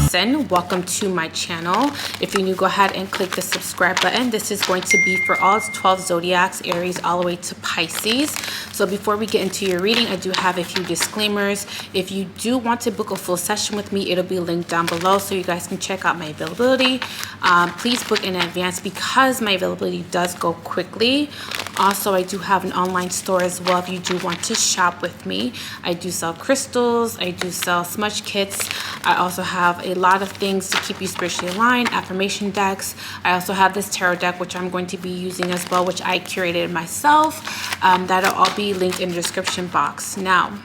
JustCyn. Welcome to my channel. If you're new, go ahead and click the subscribe button. This is going to be for all 12 zodiacs, Aries all the way to Pisces. So before we get into your reading, I do have a few disclaimers. If you do want to book a full session with me, it'll be linked down below so you guys can check out my availability. Please book in advance because my availability does go quickly. Also, I do have an online store as well if you do want to shop with me. I do sell crystals, I do sell smudge kits. I also have a lot of things to keep you spiritually aligned, affirmation decks. I also have this tarot deck, which I'm going to be using as well, which I curated myself. That'll all be linked in the description box. Now,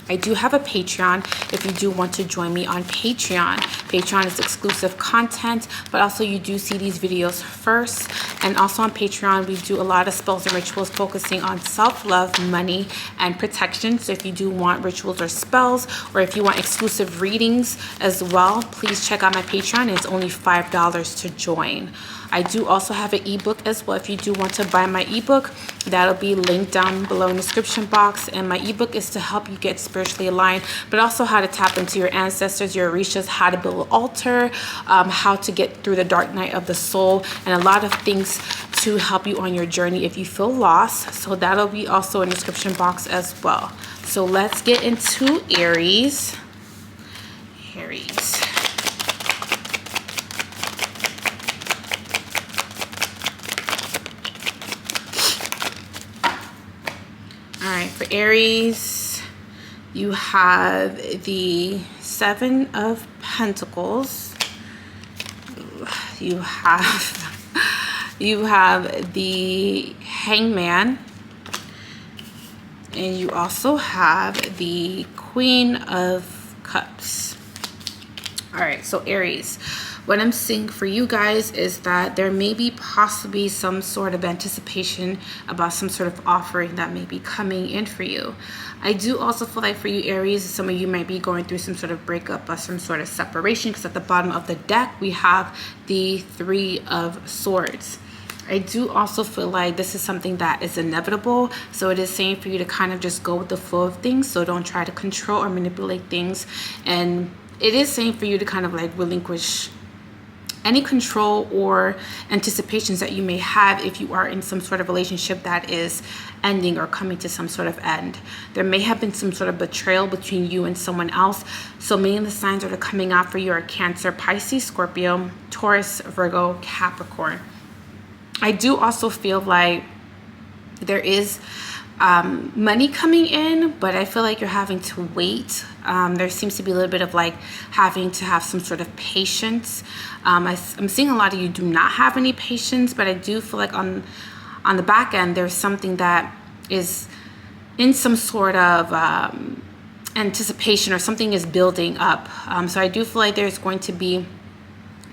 I do have a Patreon if you do want to join me on Patreon. Patreon is exclusive content, but also you do see these videos first. And also on Patreon, we do a lot of spells and rituals focusing on self-love, money, and protection. So if you do want rituals or spells, or if you want exclusive readings as well, please check out my Patreon. It's only $5 to join. I do also have an ebook as well. If you do want to buy my ebook, that'll be linked down below in the description box. And my ebook is to help you get spiritually aligned, but also how to tap into your ancestors, your Orishas, how to build an altar, how to get through the dark night of the soul, and a lot of things to help you on your journey if you feel lost. So that'll be also in the description box as well. So let's get into Aries. For Aries, you have the Seven of Pentacles. You have the Hangman, and you also have the Queen of Cups. All right, so Aries, what I'm seeing for you guys is that there may be possibly some sort of anticipation about some sort of offering that may be coming in for you. I do also feel like for you, Aries, some of you might be going through some sort of breakup or some sort of separation, because at the bottom of the deck, we have the Three of Swords. I do also feel like this is something that is inevitable. So it is saying for you to kind of just go with the flow of things. So don't try to control or manipulate things. And it is saying for you to kind of like relinquish any control or anticipations that you may have if you are in some sort of relationship that is ending or coming to some sort of end. There may have been some sort of betrayal between you and someone else. So many of the signs that are coming out for you are Cancer, Pisces, Scorpio, Taurus, Virgo, Capricorn. I do also feel like there is money coming in, but I feel like you're having to wait. There seems to be a little bit of like having to have some sort of patience. I'm seeing a lot of you do not have any patience, but I do feel like on the back end, there's something that is in some sort of anticipation, or something is building up. So I do feel like there's going to be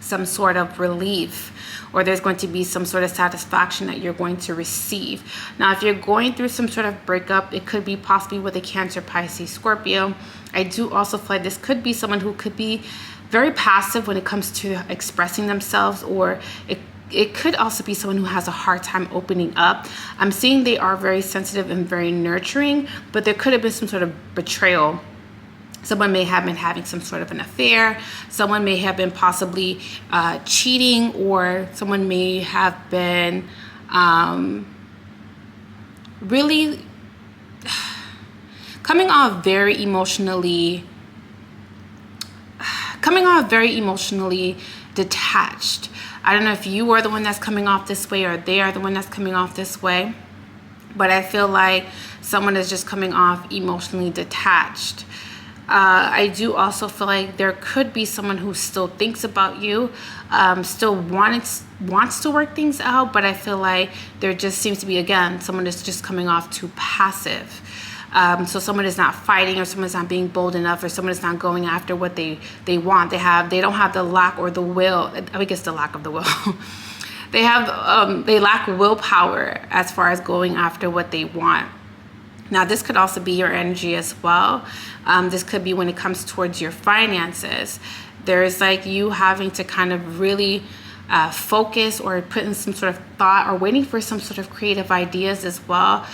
some sort of relief, or there's going to be some sort of satisfaction that you're going to receive. Now, if you're going through some sort of breakup, it could be possibly with a Cancer, Pisces, Scorpio. I do also feel like this could be someone who could be very passive when it comes to expressing themselves, or it could also be someone who has a hard time opening up. I'm seeing they are very sensitive and very nurturing, but there could have been some sort of betrayal. Someone may have been having some sort of an affair. Someone may have been possibly cheating, or someone may have been really coming off very emotionally detached. I don't know if you are the one that's coming off this way, or they are the one that's coming off this way, but I feel like someone is just coming off emotionally detached. I do also feel like there could be someone who still thinks about you, still wants to work things out, but I feel like there just seems to be, again, someone is just coming off too passive. So someone is not fighting, or someone's not being bold enough, or someone is not going after what they want. They don't have the lack or the will. I guess the lack of the will. They lack willpower as far as going after what they want. Now, this could also be your energy as well. This could be when it comes towards your finances. There's like you having to kind of really focus or putting some sort of thought or waiting for some sort of creative ideas as well,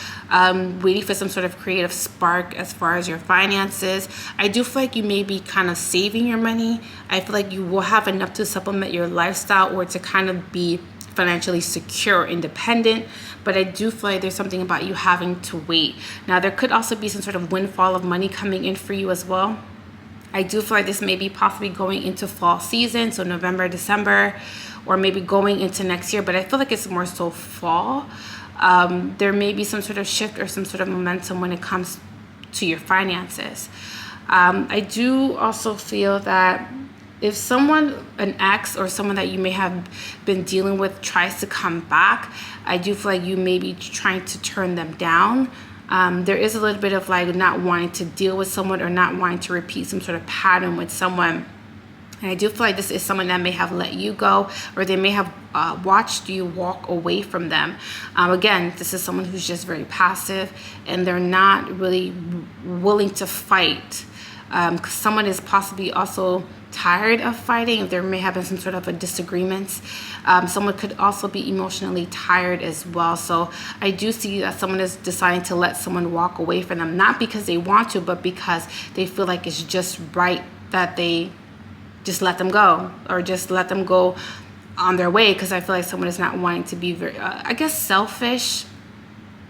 waiting for some sort of creative spark as far as your finances. I do feel like you may be kind of saving your money. I feel like you will have enough to supplement your lifestyle or to kind of be financially secure, independent, but I do feel like there's something about you having to wait. Now, there could also be some sort of windfall of money coming in for you as well. I do feel like this may be possibly going into fall season, so November, December, or maybe going into next year, but I feel like it's more so fall. There may be some sort of shift or some sort of momentum when it comes to your finances. I do also feel that if someone, an ex or someone that you may have been dealing with tries to come back, I do feel like you may be trying to turn them down. There is a little bit of like not wanting to deal with someone or not wanting to repeat some sort of pattern with someone. And I do feel like this is someone that may have let you go, or they may have watched you walk away from them. Again, this is someone who's just very passive and they're not really willing to fight. Someone is possibly also tired of fighting. There may have been some sort of a disagreements. Someone could also be emotionally tired as well. So I do see that someone is deciding to let someone walk away from them, not because they want to, but because they feel like it's just right that they just let them go, or just let them go on their way, because I feel like someone is not wanting to be very, I guess, selfish,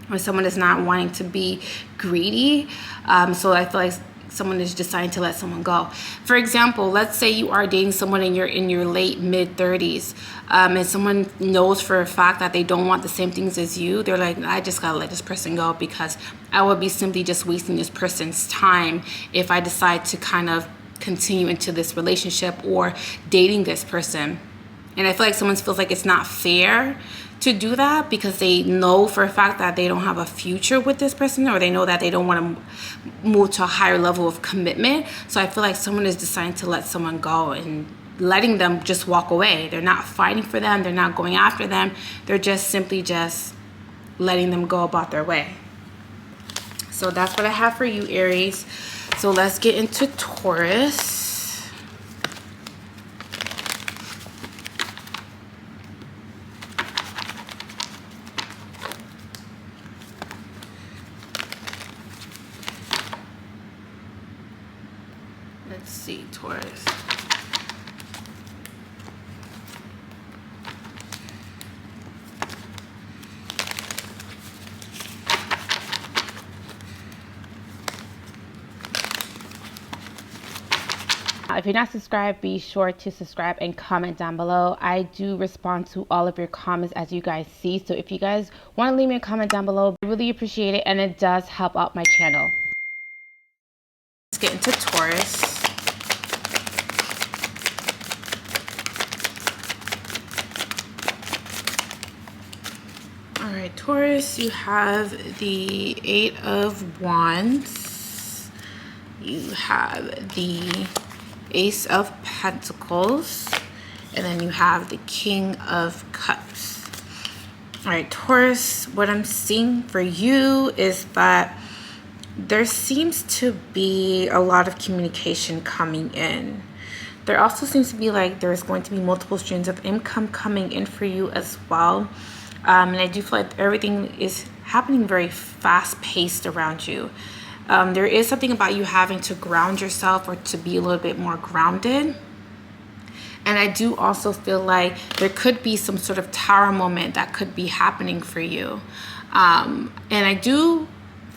or someone is not wanting to be greedy. So I feel like someone is deciding to let someone go. For example, let's say you are dating someone and you're in your late mid 30s, and someone knows for a fact that they don't want the same things as you. They're like, I just gotta let this person go because I would be simply just wasting this person's time if I decide to kind of continue into this relationship or dating this person. And I feel like someone feels like it's not fair to do that because they know for a fact that they don't have a future with this person, or they know that they don't want to move to a higher level of commitment. So I feel like someone is deciding to let someone go and letting them just walk away. They're not fighting for them. They're not going after them. They're just simply just letting them go about their way. So that's what I have for you, Aries. So let's get into Taurus. Let's see, Taurus. If you're not subscribed, be sure to subscribe and comment down below. I do respond to all of your comments as you guys see. So if you guys want to leave me a comment down below, I really appreciate it, and it does help out my channel. Let's get into Taurus. All right, Taurus, you have the 8 of Wands. You have the Ace of Pentacles, and then you have the King of Cups. All right, Taurus, what I'm seeing for you is that there seems to be a lot of communication coming in. There also seems to be like there's going to be multiple streams of income coming in for you as well. And I do feel like everything is happening very fast-paced around you. There is something about you having to ground yourself, or to be a little bit more grounded. And I do also feel like there could be some sort of tower moment that could be happening for you. And I do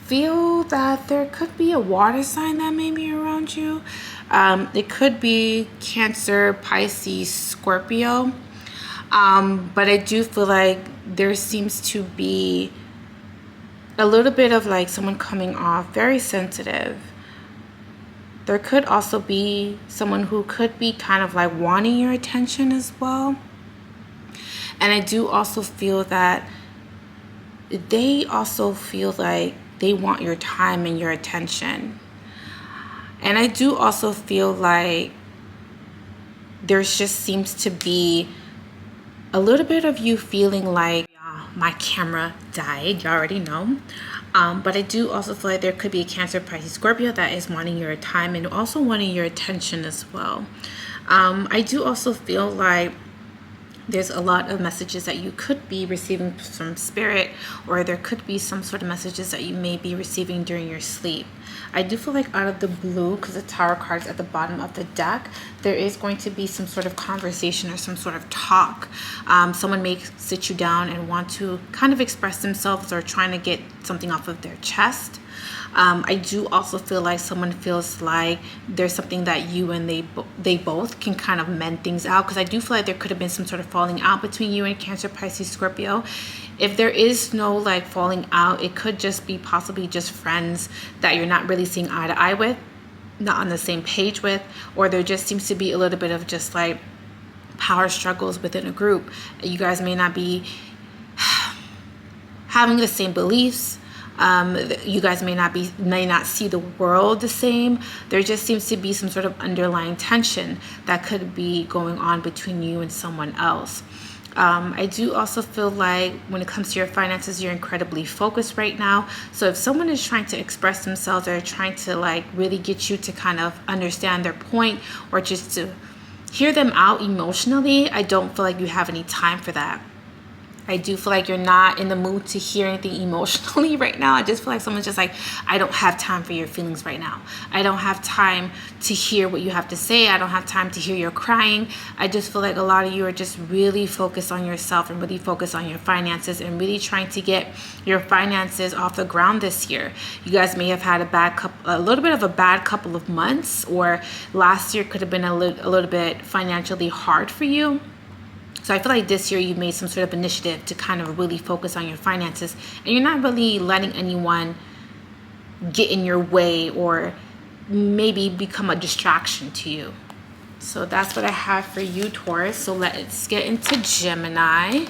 feel that there could be a water sign that may be around you. It could be Cancer, Pisces, Scorpio. But I do feel like there seems to be a little bit of like someone coming off very sensitive. There could also be someone who could be kind of like wanting your attention as well. And I do also feel that they also feel like they want your time and your attention. And I do also feel like there just seems to be a little bit of you feeling like, my camera died, you already know. But I do also feel like there could be a Cancer, Pisces, Scorpio that is wanting your time and also wanting your attention as well. I do also feel like There's a lot of messages that you could be receiving from spirit, or there could be some sort of messages that you may be receiving during your sleep. I do feel like out of the blue, because the Tower card is at the bottom of the deck, there is going to be some sort of conversation or some sort of talk. Someone may sit you down and want to kind of express themselves or trying to get something off of their chest. I do also feel like someone feels like there's something that you and they both can kind of mend things out, because I do feel like there could have been some sort of falling out between you and Cancer, Pisces, Scorpio. If there is no like falling out, it could just be possibly just friends that you're not really seeing eye to eye with, not on the same page with, or there just seems to be a little bit of just like power struggles within a group. You guys may not be having the same beliefs. You guys may not see the world the same. There just seems to be some sort of underlying tension that could be going on between you and someone else. I do also feel like when it comes to your finances, you're incredibly focused right now. So if someone is trying to express themselves or trying to like really get you to kind of understand their point or just to hear them out emotionally, I don't feel like you have any time for that. I do feel like you're not in the mood to hear anything emotionally right now. I just feel like someone's just like, I don't have time for your feelings right now. I don't have time to hear what you have to say. I don't have time to hear your crying. I just feel like a lot of you are just really focused on yourself and really focused on your finances and really trying to get your finances off the ground this year. You guys may have had a little bit of a bad couple of months, or last year could have been a little bit financially hard for you. So I feel like this year you made some sort of initiative to kind of really focus on your finances, and you're not really letting anyone get in your way or maybe become a distraction to you. So that's what I have for you, Taurus. So let's get into Gemini.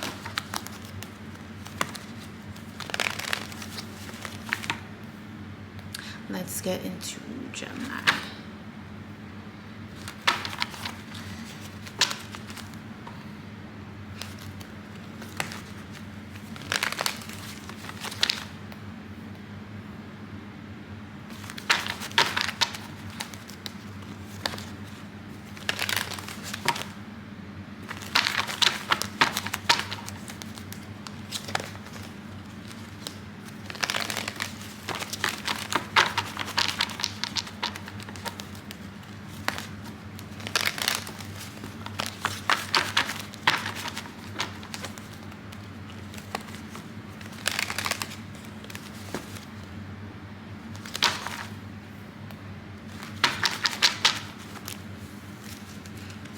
Let's get into Gemini.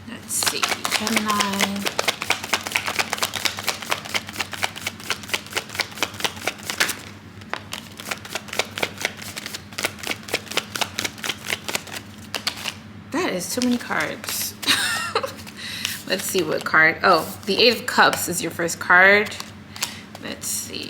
Let's see, Gemini. That is too many cards. Let's see what card. Oh, the Eight of Cups is your first card. Let's see.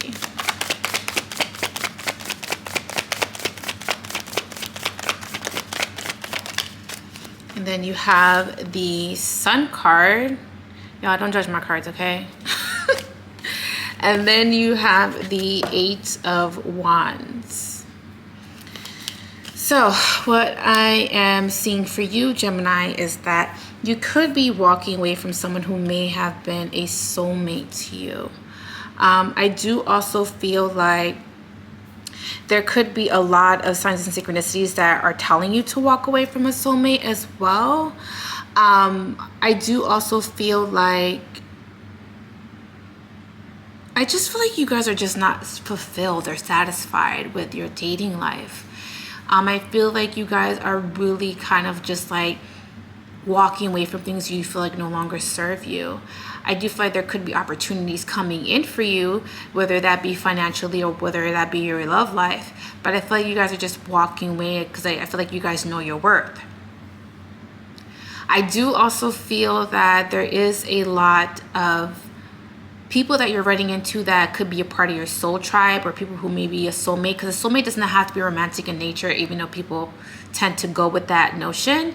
And then you have the Sun card. Y'all don't judge my cards, okay? And then you have the Eight of Wands. So what I am seeing for you, Gemini, is that you could be walking away from someone who may have been a soulmate to you. I do also feel like there could be a lot of signs and synchronicities that are telling you to walk away from a soulmate as well. I do also feel like, I just feel like you guys are just not fulfilled or satisfied with your dating life. I feel like you guys are really kind of just like walking away from things you feel like no longer serve you. I do feel like there could be opportunities coming in for you, whether that be financially or whether that be your love life. But I feel like you guys are just walking away because I feel like you guys know your worth. I do also feel that there is a lot of people that you're running into that could be a part of your soul tribe, or people who may be a soulmate, because a soulmate doesn't have to be romantic in nature, even though people tend to go with that notion.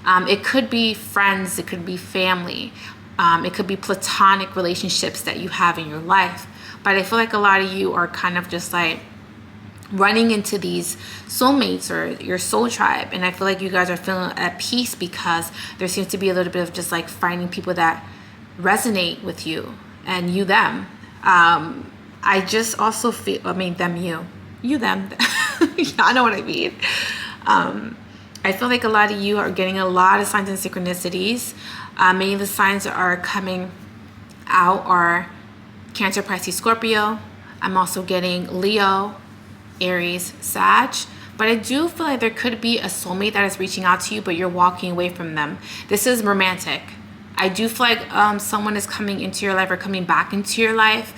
It could be friends, it could be family, it could be platonic relationships that you have in your life. But I feel like a lot of you are kind of just like running into these soulmates or your soul tribe, and I feel like you guys are feeling at peace because there seems to be a little bit of just like finding people that resonate with you, and you them. I just also feel, I mean, them, you them. I know what I mean. I feel like a lot of you are getting a lot of signs and synchronicities. Many of the signs that are coming out are Cancer, Pisces, Scorpio. I'm also getting Leo, Aries, Sag. But I do feel like there could be a soulmate that is reaching out to you, but you're walking away from them. This is romantic. I do feel like someone is coming into your life or coming back into your life.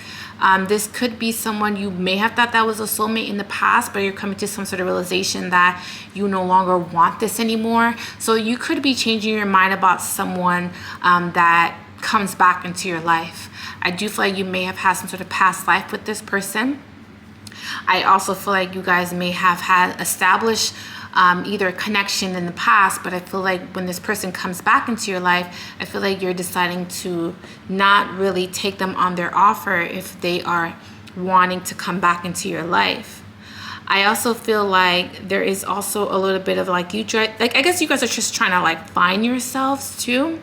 This could be someone you may have thought that was a soulmate in the past, but you're coming to some sort of realization that you no longer want this anymore. So you could be changing your mind about someone that comes back into your life. I do feel like you may have had some sort of past life with this person. I also feel like you guys may have had established either a connection in the past, but I feel like when this person comes back into your life, I feel like you're deciding to not really take them on their offer if they are wanting to come back into your life. I also feel like there is also a little bit of like I guess you guys are just trying to like find yourselves too.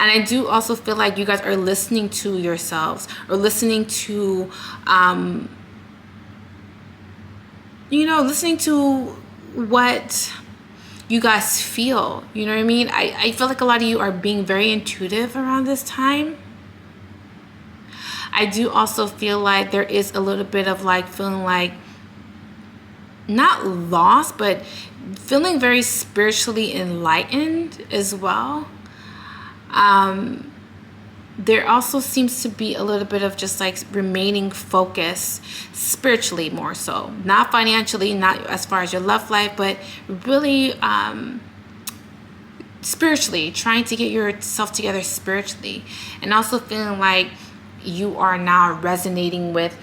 And I do also feel like you guys are listening to yourselves, or listening to listening to what you guys feel. You know what I mean? I feel like a lot of you are being very intuitive around this time. I do also feel like there is a little bit of like feeling like not lost, but feeling very spiritually enlightened as well. There also seems to be a little bit of just like remaining focused spiritually, more so, not financially, not as far as your love life, but really spiritually, trying to get yourself together spiritually, and also feeling like you are now resonating with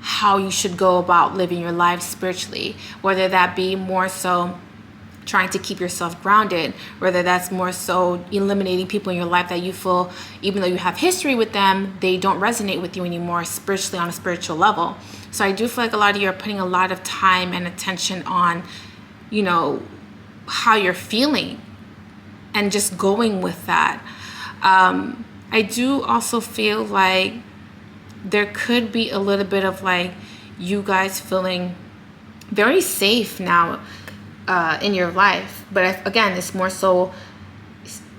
how you should go about living your life spiritually, whether that be more so trying to keep yourself grounded, whether that's more so eliminating people in your life that you feel, even though you have history with them, they don't resonate with you anymore spiritually, on a spiritual level. So I do feel like a lot of you are putting a lot of time and attention on, how you're feeling, and just going with that. I do also feel like there could be a little bit of like you guys feeling very safe now in your life, but again, it's more so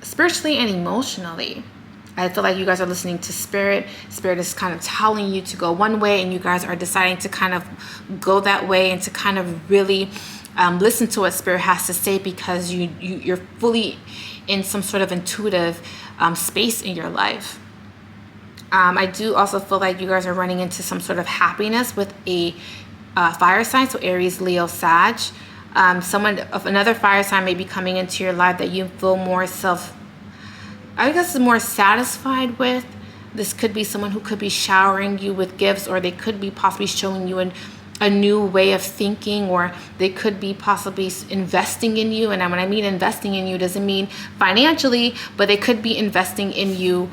spiritually and emotionally. I feel like you guys are listening to spirit. Spirit is kind of telling you to go one way, and you guys are deciding to kind of go that way, and to kind of really listen to what spirit has to say, because you're fully in some sort of intuitive space in your life. I do also feel like you guys are running into some sort of happiness with a fire sign, so Aries, Leo, Sag. Someone of another fire sign may be coming into your life that you feel more more satisfied with. This could be someone who could be showering you with gifts, or they could be possibly showing you a new way of thinking, or they could be possibly investing in you. And when I mean investing in you, doesn't mean financially, but they could be investing in you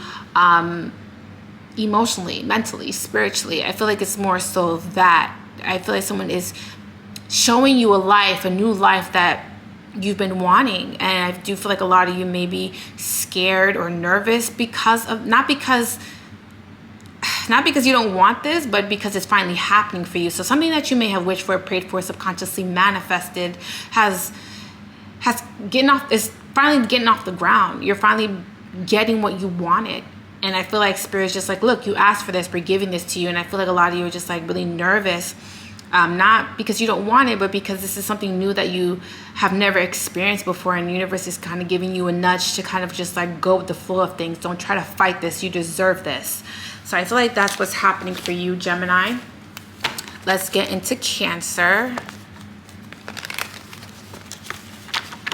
emotionally, mentally, spiritually. I feel like it's more so that. I feel like someone is showing you a new life that you've been wanting. And I do feel like a lot of you may be scared or nervous because of, not because you don't want this, but because it's finally happening for you. So something that you may have wished for, prayed for, subconsciously manifested is finally getting off the ground. You're finally getting what you wanted. And I feel like Spirit's just like, look, you asked for this, we're giving this to you. And I feel like a lot of you are just like really nervous, not because you don't want it, but because this is something new that you have never experienced before. And the universe is kind of giving you a nudge to kind of just like go with the flow of things. Don't try to fight this. You deserve this. So I feel like that's what's happening for you, Gemini. Let's get into Cancer.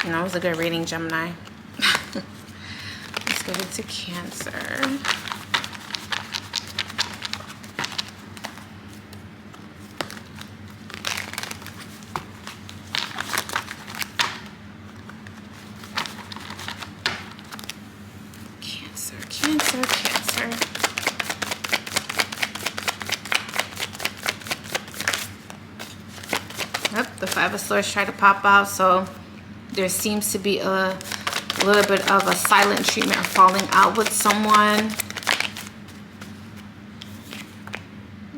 It was a good reading, Gemini. Let's get into Cancer. Cancer. Yep, the Five of Swords tried to pop out, so there seems to be a a little bit of a silent treatment or falling out with someone.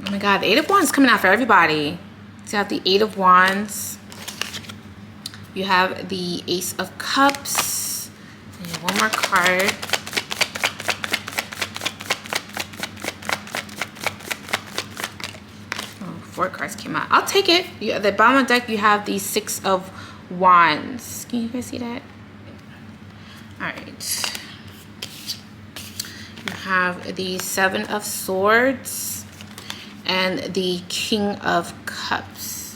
Oh my God, the 8 of Wands coming out for everybody. So you have the 8 of Wands. You have the Ace of Cups. And one more card. Oh, 4 cards came out. I'll take it. At the bottom of the deck, you have the 6 of Wands. Can you guys see that? All right. You have the 7 of Swords and the King of Cups.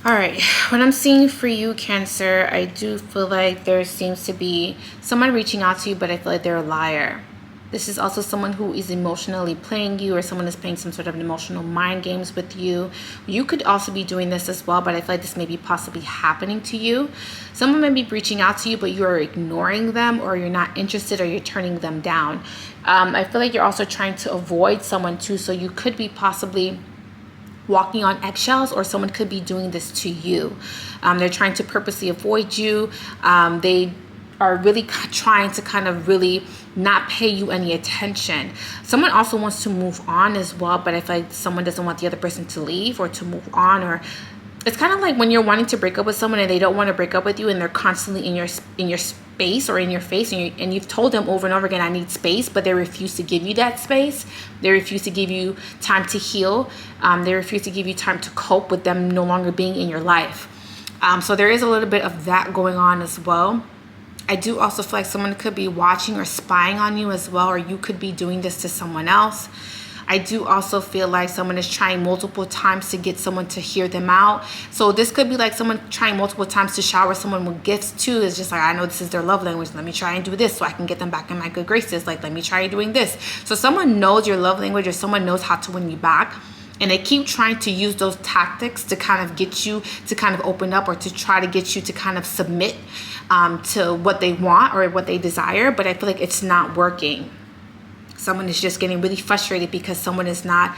All right, what I'm seeing for you, Cancer, I do feel like there seems to be someone reaching out to you, but I feel like they're a liar. This is also someone who is emotionally playing you, or someone is playing some sort of emotional mind games with you. You could also be doing this as well, but I feel like this may be possibly happening to you. Someone may be reaching out to you, but you're ignoring them, or you're not interested, or you're turning them down. I feel like you're also trying to avoid someone too, so you could be possibly walking on eggshells, or someone could be doing this to you. They're trying to purposely avoid you. They are really trying to kind of really not pay you any attention. Someone also wants to move on as well, but I feel like someone doesn't want the other person to leave or to move on. Or it's kind of like when you're wanting to break up with someone and they don't want to break up with you, and they're constantly in your space or in your face, and you've told them over and over again, I need space, but they refuse to give you that space. They refuse to give you time to heal. They refuse to give you time to cope with them no longer being in your life. So there is a little bit of that going on as well. I do also feel like someone could be watching or spying on you as well, or you could be doing this to someone else. I do also feel like someone is trying multiple times to get someone to hear them out. So this could be like someone trying multiple times to shower someone with gifts too. It's just like, I know this is their love language. Let me try and do this so I can get them back in my good graces. Like, let me try doing this. So someone knows your love language, or someone knows how to win you back. And they keep trying to use those tactics to kind of get you to kind of open up, or to try to get you to kind of submit to what they want or what they desire. But I feel like it's not working. Someone is just getting really frustrated because someone is not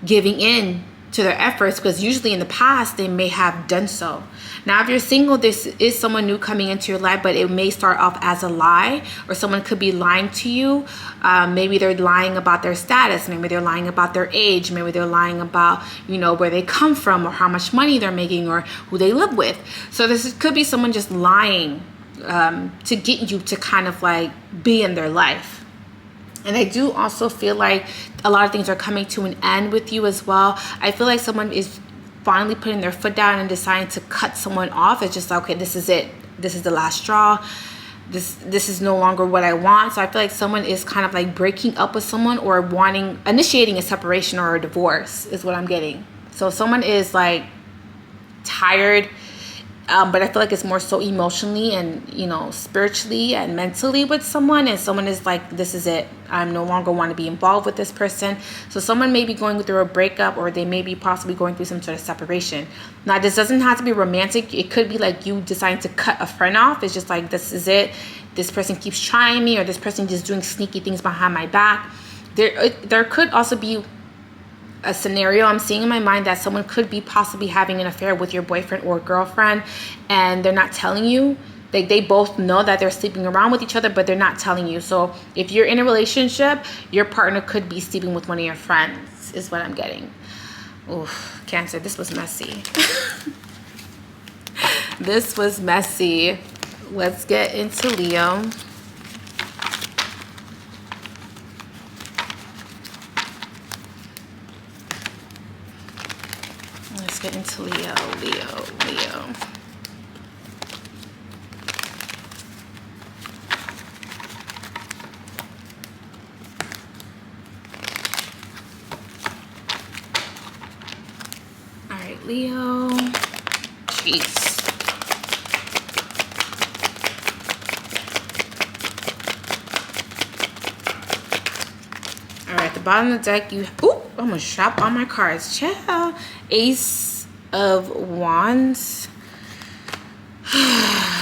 giving in to their efforts, because usually in the past they may have done so. Now, if you're single, this is someone new coming into your life, but it may start off as a lie, or someone could be lying to you. Maybe they're lying about their status. Maybe they're lying about their age. Maybe they're lying about, you know, where they come from, or how much money they're making, or who they live with. So this could be someone just lying to get you to kind of like be in their life. And I do also feel like a lot of things are coming to an end with you as well. I feel like someone is finally putting their foot down and deciding to cut someone off. It's just like, okay, this is it. This is the last straw. This is no longer what I want. So I feel like someone is kind of like breaking up with someone, or initiating a separation or a divorce is what I'm getting. So someone is like tired, but I feel like it's more so emotionally and, you know, spiritually and mentally with someone. And someone is like, this is it. I no longer want to be involved with this person. So someone may be going through a breakup, or they may be possibly going through some sort of separation. Now, this doesn't have to be romantic. It could be like you deciding to cut a friend off. It's just like, this is it. This person keeps trying me, or this person just doing sneaky things behind my back. There could also be a scenario I'm seeing in my mind that someone could be possibly having an affair with your boyfriend or girlfriend, and they're not telling you. They both know that they're sleeping around with each other, but they're not telling you. So if you're in a relationship, your partner could be sleeping with one of your friends, is what I'm getting. Oof, Cancer, this was messy. This was messy. Let's get into Leo. Let's get into Leo. All right, Leo. Jeez. All right, at the bottom of the deck, you... Ooh, I'm gonna shop on my cards. Ciao. Ace of Wands.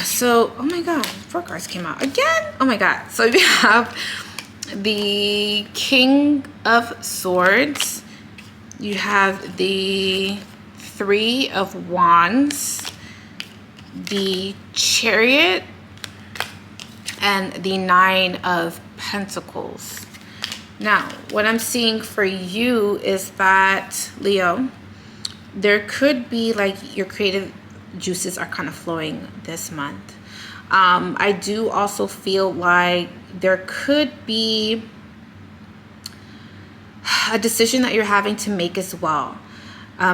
So, oh my God, 4 cards came out again. Oh my God. So we have the King of Swords. You have the 3 of Wands, the Chariot, and the 9 of Pentacles. Now, what I'm seeing for you is that, Leo, there could be like your creative juices are kind of flowing this month. I do also feel like there could be a decision that you're having to make as well.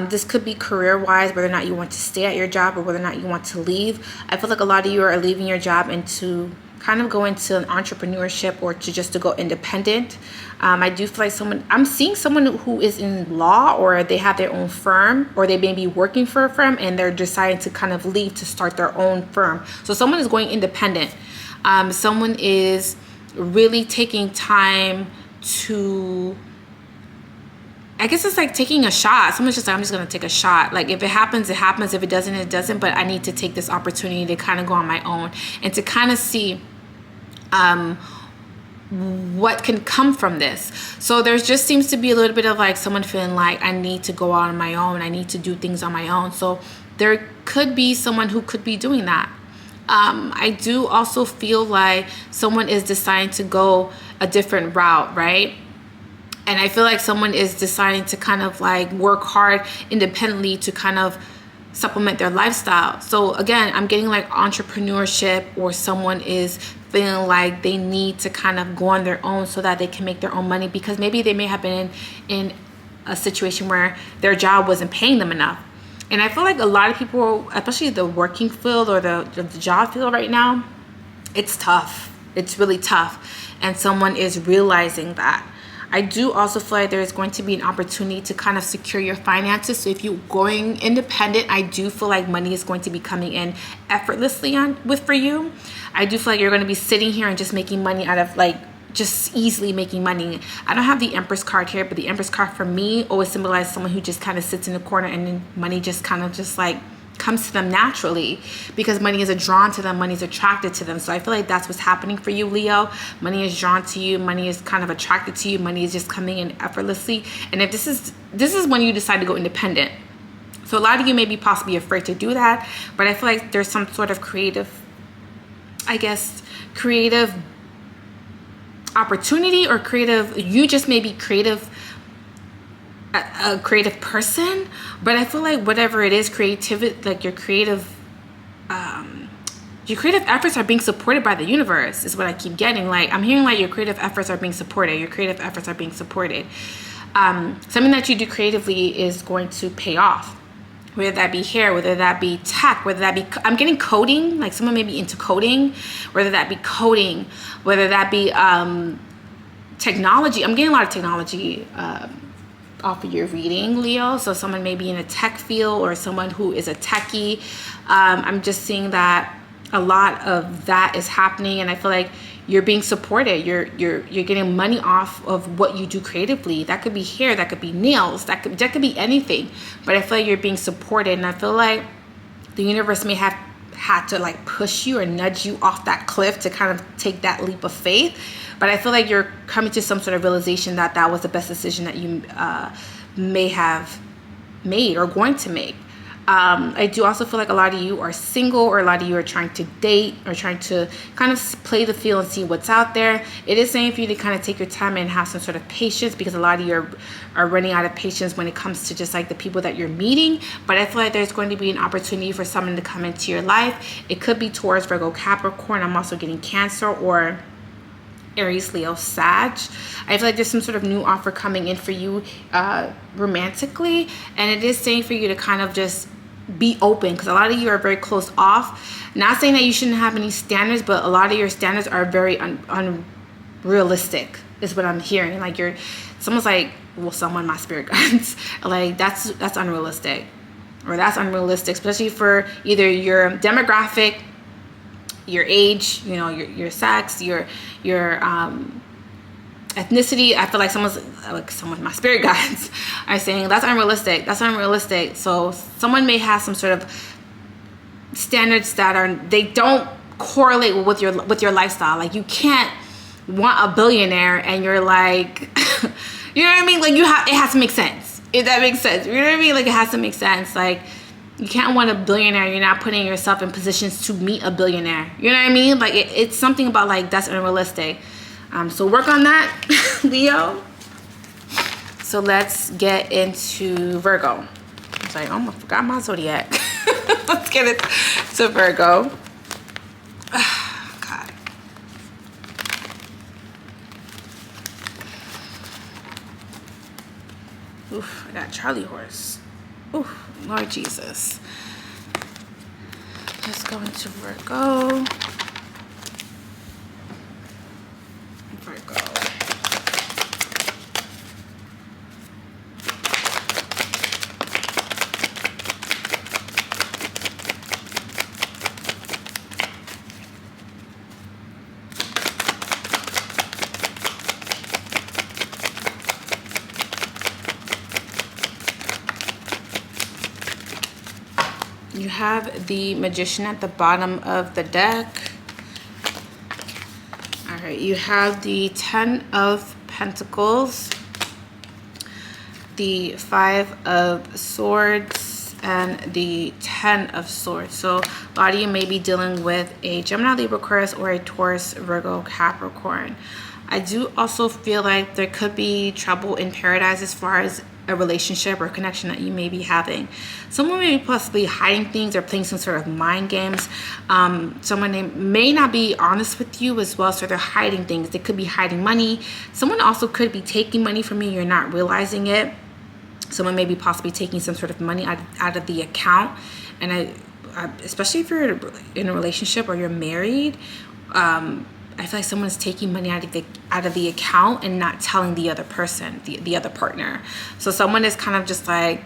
This could be career-wise, whether or not you want to stay at your job or whether or not you want to leave. I feel like a lot of you are leaving your job and to kind of go into an entrepreneurship or to go independent. I do feel like I'm seeing someone who is in law, or they have their own firm, or they may be working for a firm and they're deciding to kind of leave to start their own firm. So someone is going independent. Someone is really taking time to, I guess it's like taking a shot. Someone's just like, I'm just going to take a shot. Like, if it happens, it happens. If it doesn't, it doesn't. But I need to take this opportunity to kind of go on my own and to kind of see what can come from this. So there just seems to be a little bit of like someone feeling like, I need to go out on my own. I need to do things on my own. So there could be someone who could be doing that. I do also feel like someone is deciding to go a different route, right? And I feel like someone is deciding to kind of like work hard independently to kind of supplement their lifestyle. So again, I'm getting like entrepreneurship, or someone is feeling like they need to kind of go on their own so that they can make their own money, because maybe they may have been in a situation where their job wasn't paying them enough. And I feel like a lot of people, especially the working field or the job field right now, it's tough. It's really tough. And someone is realizing that. I do also feel like there is going to be an opportunity to kind of secure your finances. So if you're going independent, I do feel like money is going to be coming in effortlessly for you. I do feel like you're going to be sitting here and just making money out of like, just easily making money. I don't have the Empress card here, but the Empress card for me always symbolizes someone who just kind of sits in the corner and then money just kind of just like comes to them naturally, because money is drawn to them, money is attracted to them. So I feel like that's what's happening for you, Leo. Money is drawn to you, money is kind of attracted to you, money is just coming in effortlessly. And if this is when you decide to go independent. So a lot of you may be possibly afraid to do that, but I feel like there's some sort of creative opportunity, or you just may be a creative person. But I feel like whatever it is, creativity, like your creative efforts are being supported by the universe, is what I keep getting. Like, I'm hearing like your creative efforts are being supported. Something that you do creatively is going to pay off, whether that be hair, whether that be tech, whether that be, I'm getting coding, like someone may be into coding, whether that be coding, whether that be technology. I'm getting a lot of technology off of your reading, Leo. So someone may be in a tech field, or someone who is a techie. I'm just seeing that a lot of that is happening, and I feel like you're being supported. You're getting money off of what you do creatively. That could be hair, that could be nails, that could be anything. But I feel like you're being supported, and I feel like the universe may have had to like push you or nudge you off that cliff to kind of take that leap of faith. But I feel like you're coming to some sort of realization that that was the best decision that you may have made or going to make. I do also feel like a lot of you are single, or a lot of you are trying to date, or trying to kind of play the field and see what's out there. It is saying for you to kind of take your time and have some sort of patience, because a lot of you are running out of patience when it comes to just like the people that you're meeting. But I feel like there's going to be an opportunity for someone to come into your life. It could be Taurus, Virgo, Capricorn. I'm also getting Cancer, or Aries, Leo, Sag. I feel like there's some sort of new offer coming in for you romantically, and it is saying for you to kind of just be open, because a lot of you are very closed off. Not saying that you shouldn't have any standards, but a lot of your standards are very unrealistic, is what I'm hearing. Like someone's like, well, someone, my spirit guides, like that's unrealistic, or that's unrealistic, especially for either your demographic, your age, you know, your sex, your ethnicity. I feel like someone, my spirit guides are saying that's unrealistic. So someone may have some sort of standards that they don't correlate with your lifestyle. Like, you can't want a billionaire and you're like, you know what I mean? Like, it has to make sense. If that makes sense, you know what I mean? Like, it has to make sense. Like, You can't want a billionaire. You're not putting yourself in positions to meet a billionaire. You know what I mean? Like it's something about like that's unrealistic. So work on that, Leo. So let's get into Virgo. I was like, oh, I forgot my zodiac. Let's get it to Virgo. God. Oof, I got Charlie horse. Oof, Lord Jesus. Let's go into Virgo. You have the Magician at the bottom of the deck. All right, you have the Ten of Pentacles, the Five of Swords, and the Ten of Swords. So a lot of you may be dealing with a Gemini, Libra, Aquarius, or a Taurus, Virgo, Capricorn. I do also feel like there could be trouble in paradise as far as a relationship or connection that you may be having. Someone may be possibly hiding things or playing some sort of mind games. Someone may not be honest with you as well, so they're hiding things. They could be hiding money. Someone also could be taking money from you. You're not realizing it. Someone may be possibly taking some sort of money out of the account. And especially if you're in a relationship or you're married, I feel like someone's taking money out of the account and not telling the other person, the other partner. So someone is kind of just like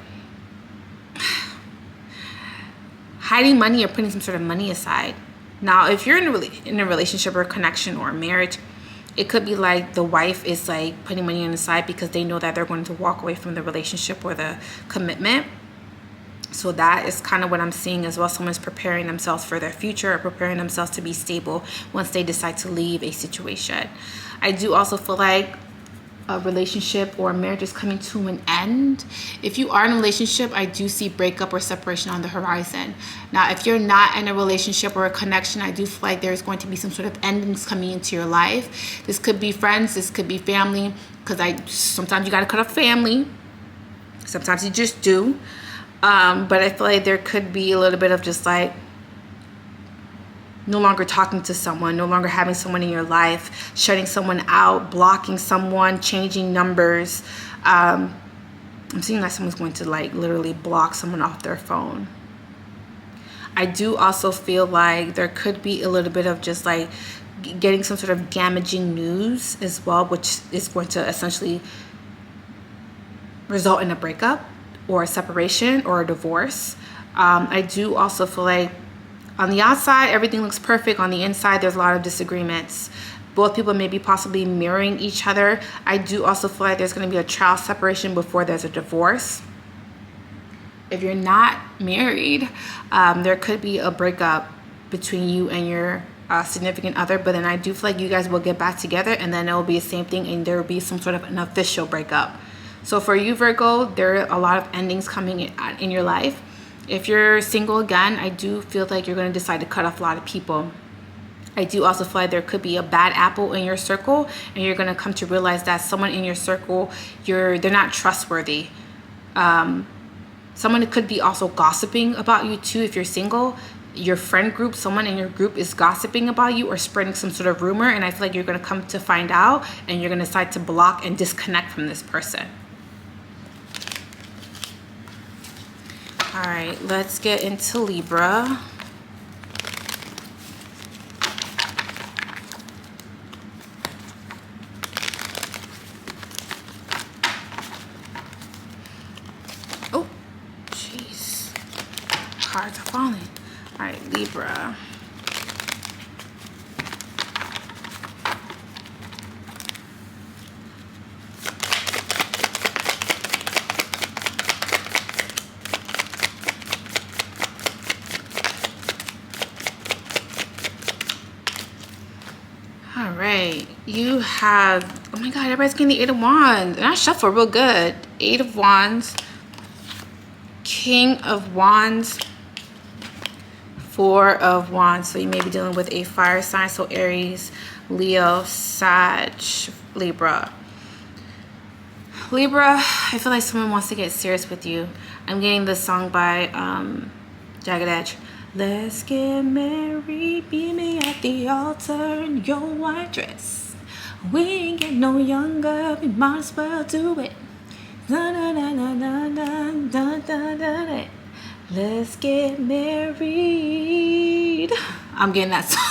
hiding money or putting some sort of money aside. Now, if you're in a relationship or a connection or a marriage, it could be like the wife is like putting money on the side because they know that they're going to walk away from the relationship or the commitment. So that is kind of what I'm seeing as well. Someone's preparing themselves for their future or preparing themselves to be stable once they decide to leave a situation. I do also feel like a relationship or a marriage is coming to an end. If you are in a relationship, I do see breakup or separation on the horizon. Now, if you're not in a relationship or a connection, I do feel like there's going to be some sort of endings coming into your life. This could be friends, this could be family, because sometimes you got to cut off family. Sometimes you just do. But I feel like there could be a little bit of just like no longer talking to someone, no longer having someone in your life, shutting someone out, blocking someone, changing numbers. I'm seeing that someone's going to like literally block someone off their phone. I do also feel like there could be a little bit of just like getting some sort of damaging news as well, which is going to essentially result in a breakup or a separation or a divorce. I do also feel like on the outside, everything looks perfect. On the inside, there's a lot of disagreements. Both people may be possibly mirroring each other. I do also feel like there's going to be a child separation before there's a divorce. If you're not married, there could be a breakup between you and your significant other, but then I do feel like you guys will get back together and then it will be the same thing and there will be some sort of an official breakup. So for you, Virgo, there are a lot of endings coming in your life. If you're single again, I do feel like you're going to decide to cut off a lot of people. I do also feel like there could be a bad apple in your circle and you're going to come to realize that someone in your circle, they're not trustworthy. Someone could be also gossiping about you too if you're single. Your friend group, someone in your group is gossiping about you or spreading some sort of rumor, and I feel like you're going to come to find out and you're going to decide to block and disconnect from this person. All right, let's get into Libra. Oh, jeez. Cards are falling. All right, Libra. All right, you have, oh my God, everybody's getting the Eight of Wands. And I shuffle real good. Eight of Wands, King of Wands, Four of Wands. So you may be dealing with a fire sign. So Aries, Leo, Sag, Libra. Libra, I feel like someone wants to get serious with you. I'm getting this song by Jagged Edge. Let's get married, meet me at the altar in your white dress. We ain't get no younger, we might as well do it. Da, da, da, da, da, da, da, da, da. Let's get married. I'm getting that song.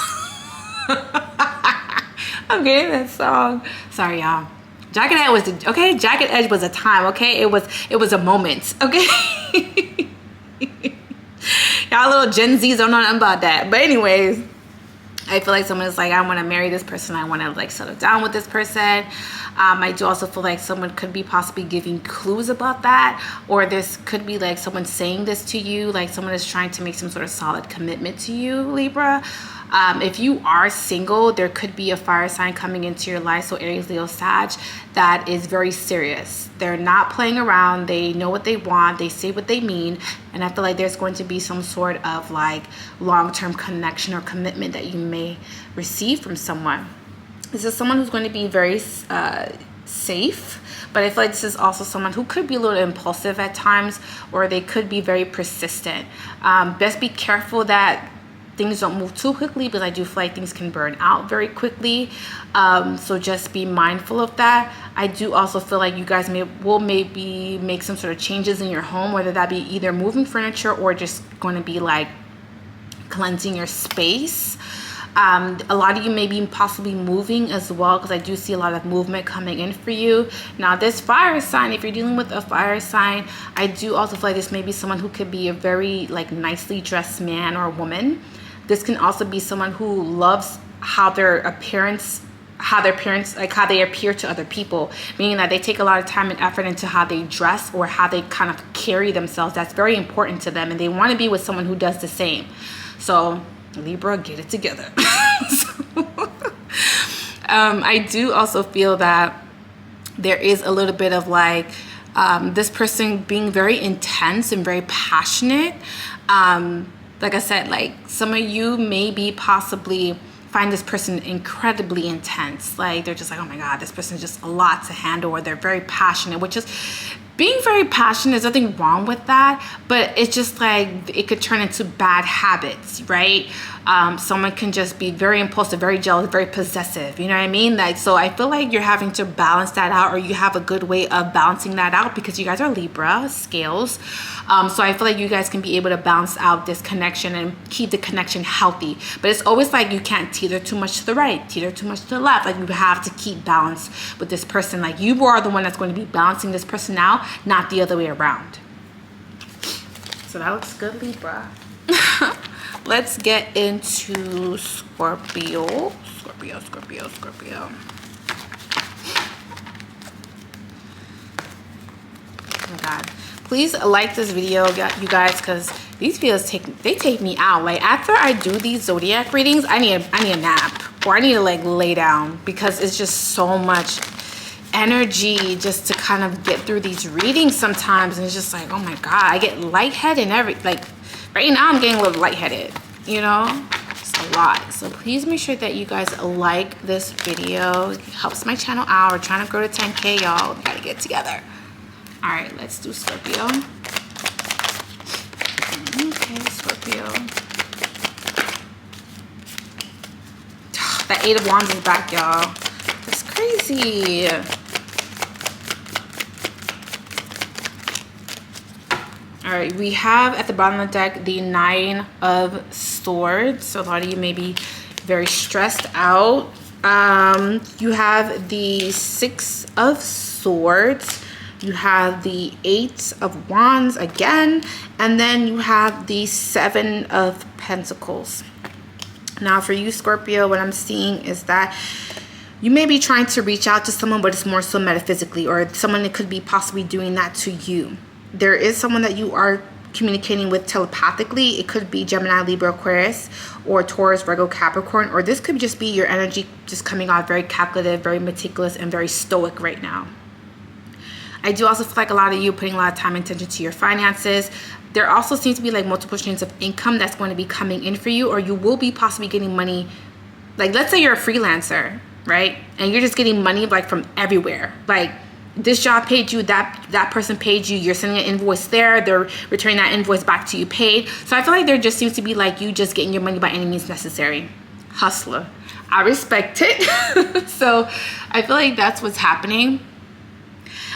I'm getting that song. Sorry, y'all. Jagged Edge was okay. Jagged Edge was a time. Okay, it was a moment. Okay. Y'all little Gen Zs don't know nothing about that. But anyways, I feel like someone is like, I want to marry this person. I want to like settle down with this person. I do also feel like someone could be possibly giving clues about that, or this could be like someone saying this to you, like someone is trying to make some sort of solid commitment to you, Libra. If you are single, there could be a fire sign coming into your life, so Aries, Leo, Sag, that is very serious. They're not playing around. They know what they want. They say what they mean. And I feel like there's going to be some sort of like long-term connection or commitment that you may receive from someone. This is someone who's going to be very safe, but I feel like this is also someone who could be a little impulsive at times, or they could be very persistent. Best be careful that things don't move too quickly, because I do feel like things can burn out very quickly. So just be mindful of that. I do also feel like you guys will maybe make some sort of changes in your home, whether that be either moving furniture or just going to be like cleansing your space. A lot of you may be possibly moving as well, because I do see a lot of movement coming in for you. Now this fire sign, if you're dealing with a fire sign, I do also feel like this may be someone who could be a very like nicely dressed man or woman. This can also be someone who loves how their appearance, like how they appear to other people, meaning that they take a lot of time and effort into how they dress or how they kind of carry themselves. That's very important to them, and they want to be with someone who does the same. So Libra, get it together. I do also feel that there is a little bit of like this person being very intense and very passionate. Like I said, like some of you maybe possibly find this person incredibly intense. Like they're just like, oh my God, this person is just a lot to handle, or they're very passionate, which is being very passionate. There's nothing wrong with that, but it's just like it could turn into bad habits, right? Someone can just be very impulsive, very jealous, very possessive. You know what I mean? Like, so I feel like you're having to balance that out, or you have a good way of balancing that out, because you guys are Libra scales. So I feel like you guys can be able to balance out this connection and keep the connection healthy. But it's always like you can't teeter too much to the right, teeter too much to the left. Like you have to keep balance with this person. Like you are the one that's going to be balancing this person out, not the other way around. So that looks good, Libra. Let's get into Scorpio. Scorpio. Oh my God. Please like this video, you guys, because these videos take me out. Like after I do these zodiac readings, I need a nap, or I need to like lay down, because it's just so much energy just to kind of get through these readings sometimes. And it's just like, oh my God, I get lightheaded and like right now I'm getting a little lightheaded, you know? It's a lot. So please make sure that you guys like this video. It helps my channel out. We're trying to grow to 10K, y'all. We gotta get together. All right, let's do Scorpio. Okay, Scorpio. That Eight of Wands is back, y'all. That's crazy. All right, we have at the bottom of the deck the Nine of Swords. So a lot of you may be very stressed out. You have the Six of Swords. You have the Eight of Wands again, and then you have the Seven of Pentacles. Now for you, Scorpio, what I'm seeing is that you may be trying to reach out to someone, but it's more so metaphysically, or someone that could be possibly doing that to you. There is someone that you are communicating with telepathically. It could be Gemini, Libra, Aquarius, or Taurus, Virgo, Capricorn, or this could just be your energy just coming out very calculative, very meticulous, and very stoic right now. I do also feel like a lot of you putting a lot of time and attention to your finances. there also seems to be like multiple streams of income that's going to be coming in for you, or you will be possibly getting money. Like, let's say you're a freelancer, right? And you're just getting money like from everywhere. Like, this job paid you, that person paid you, you're sending an invoice there, they're returning that invoice back to you paid. So I feel like there just seems to be like you just getting your money by any means necessary. Hustler. I respect it. So I feel like that's what's happening.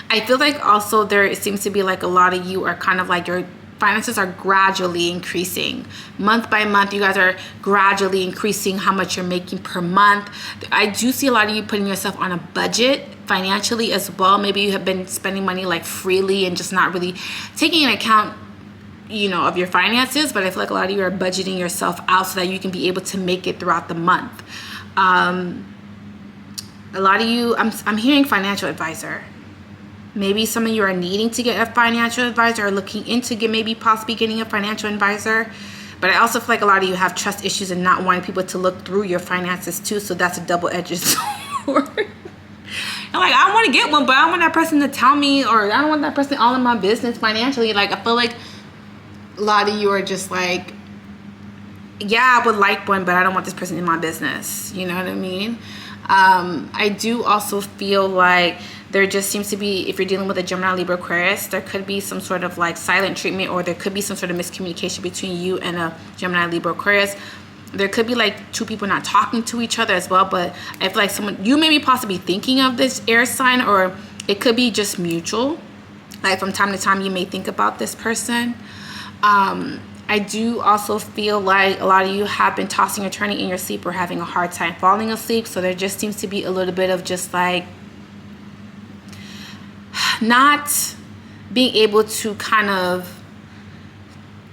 I feel like also it seems to be like a lot of you are kind of like your finances are gradually increasing. Month by month, you guys are gradually increasing how much you're making per month. I do see a lot of you putting yourself on a budget financially as well. Maybe you have been spending money like freely and just not really taking into account, you know, of your finances. But I feel like a lot of you are budgeting yourself out so that you can be able to make it throughout the month. A lot of you, I'm hearing financial advisor. Maybe some of you are needing to get a financial advisor or looking into maybe possibly getting a financial advisor. But I also feel like a lot of you have trust issues and not wanting people to look through your finances too. So that's a double-edged sword. I'm like, I want to get one, but I don't want that person to tell me, or I don't want that person all in my business financially. Like, I feel like a lot of you are just like, yeah, I would like one, but I don't want this person in my business. You know what I mean? I do also feel like there just seems to be, if you're dealing with a Gemini, Libra, Aquarius, there could be some sort of like silent treatment, or there could be some sort of miscommunication between you and a Gemini, Libra, Aquarius. There could be like two people not talking to each other as well. But I feel like you may be possibly thinking of this air sign, or it could be just mutual. Like, from time to time, you may think about this person. I do also feel like a lot of you have been tossing or turning in your sleep, or having a hard time falling asleep. So there just seems to be a little bit of just like not being able to kind of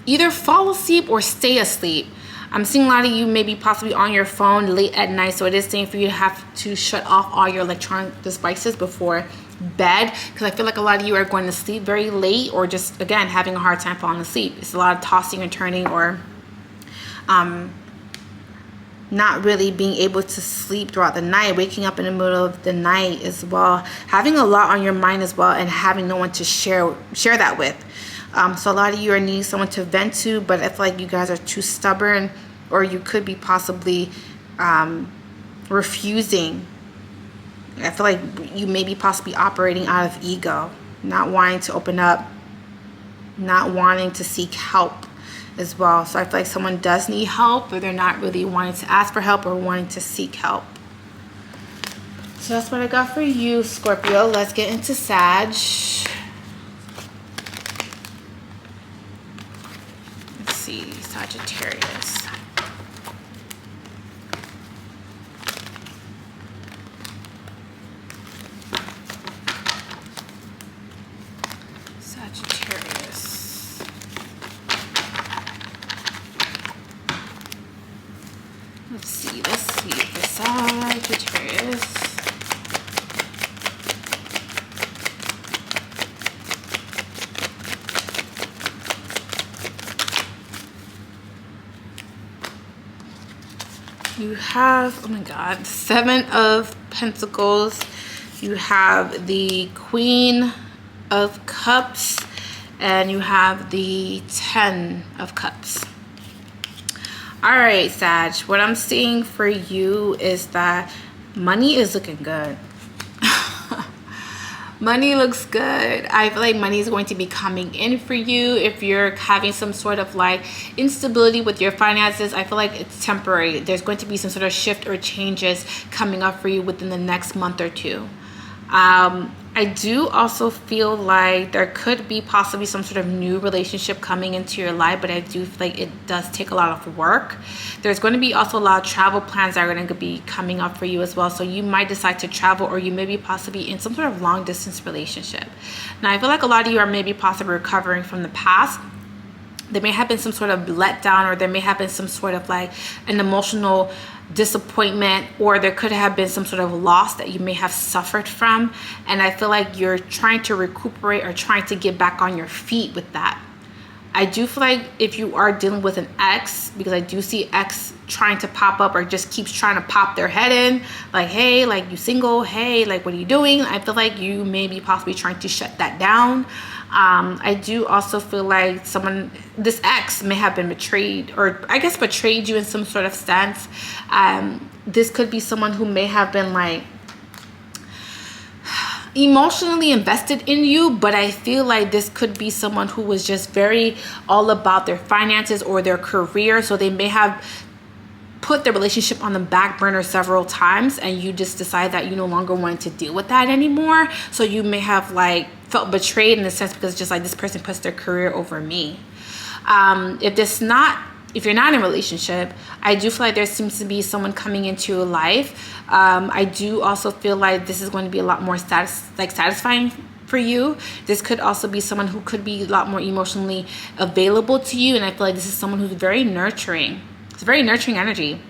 either fall asleep or stay asleep. I'm seeing a lot of you maybe possibly on your phone late at night. So it is saying for you to have to shut off all your electronic devices before bed, because I feel like a lot of you are going to sleep very late, or just, again, having a hard time falling asleep. It's a lot of tossing and turning, or not really being able to sleep throughout the night, waking up in the middle of the night as well, having a lot on your mind as well, and having no one to share that with. So a lot of you are needing someone to vent to, but I feel like you guys are too stubborn, or you could be possibly refusing. I feel like you may be possibly operating out of ego, not wanting to open up, not wanting to seek help as well. So I feel like someone does need help, but they're not really wanting to ask for help or wanting to seek help. So that's what I got for you, Scorpio. Let's get into Sag. Let's see, Sagittarius. Let's see the Sagittarius. You have, oh my God, 7 of Pentacles. You have the Queen of Cups, and you have the 10 of Cups. All right, Sag, what I'm seeing for you is that money is looking good. Money looks good. I feel like money is going to be coming in for you. If you're having some sort of like instability with your finances, I feel like it's temporary. There's going to be some sort of shift or changes coming up for you within the next month or two. I do also feel like there could be possibly some sort of new relationship coming into your life, but I do feel like it does take a lot of work. There's going to be also a lot of travel plans that are going to be coming up for you as well. So you might decide to travel, or you may be possibly in some sort of long distance relationship. Now, I feel like a lot of you are maybe possibly recovering from the past. There may have been some sort of letdown, or there may have been some sort of like an emotional disappointment, or there could have been some sort of loss that you may have suffered from, and I feel like you're trying to recuperate or trying to get back on your feet with that. I do feel like if you are dealing with an ex, because I do see ex trying to pop up or just keeps trying to pop their head in, like, hey, like, you single, hey, like, what are you doing? I feel like you may be possibly trying to shut that down. I do also feel like this ex may have been betrayed, or I guess betrayed you in some sort of sense. This could be someone who may have been like emotionally invested in you, but I feel like this could be someone who was just very all about their finances or their career. So they may have put the relationship on the back burner several times, and you just decide that you no longer wanted to deal with that anymore. So you may have like felt betrayed in a sense, because just like, this person puts their career over me. If you're not in a relationship, I do feel like there seems to be someone coming into your life. I do also feel like this is going to be a lot more satisfying for you. This could also be someone who could be a lot more emotionally available to you. And I feel like this is someone who's very nurturing. It's a very nurturing energy.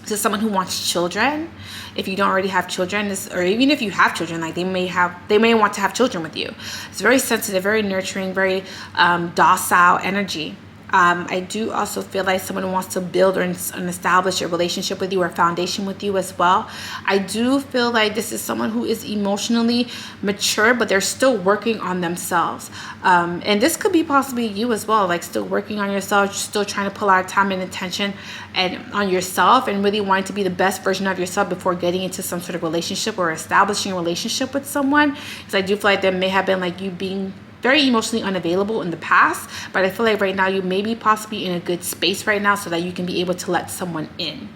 This is someone who wants children. If you don't already have children, or even if you have children, like they may want to have children with you. It's very sensitive, very nurturing, very docile energy. I do also feel like someone wants to build and establish a relationship with you, or a foundation with you as well. I do feel like this is someone who is emotionally mature, but they're still working on themselves. And this could be possibly you as well, like still working on yourself, still trying to pull out time and attention on yourself, and really wanting to be the best version of yourself before getting into some sort of relationship or establishing a relationship with someone. Because I do feel like there may have been like you being very emotionally unavailable in the past, but I feel like right now you may be possibly in a good space right now so that you can be able to let someone in.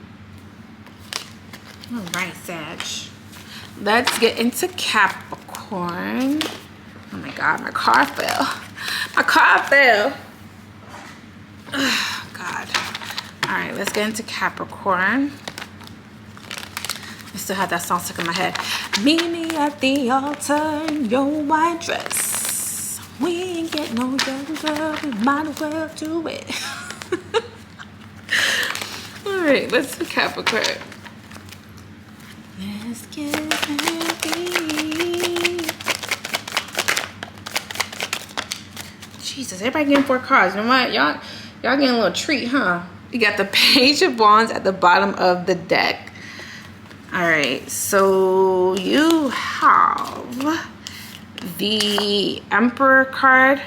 All right, Sag. Let's get into Capricorn. Oh my God, my car fell. My car fell. Oh God. All right, let's get into Capricorn. I still have that song stuck in my head. Meet me at the altar in your white dress. We ain't get no younger, we might as well do it. All right, let's do Capricorn. Let's get happy. Jesus, everybody getting 4 cards. You know what? Y'all getting a little treat, huh? You got the Page of Wands at the bottom of the deck. All right, so you have the Emperor card.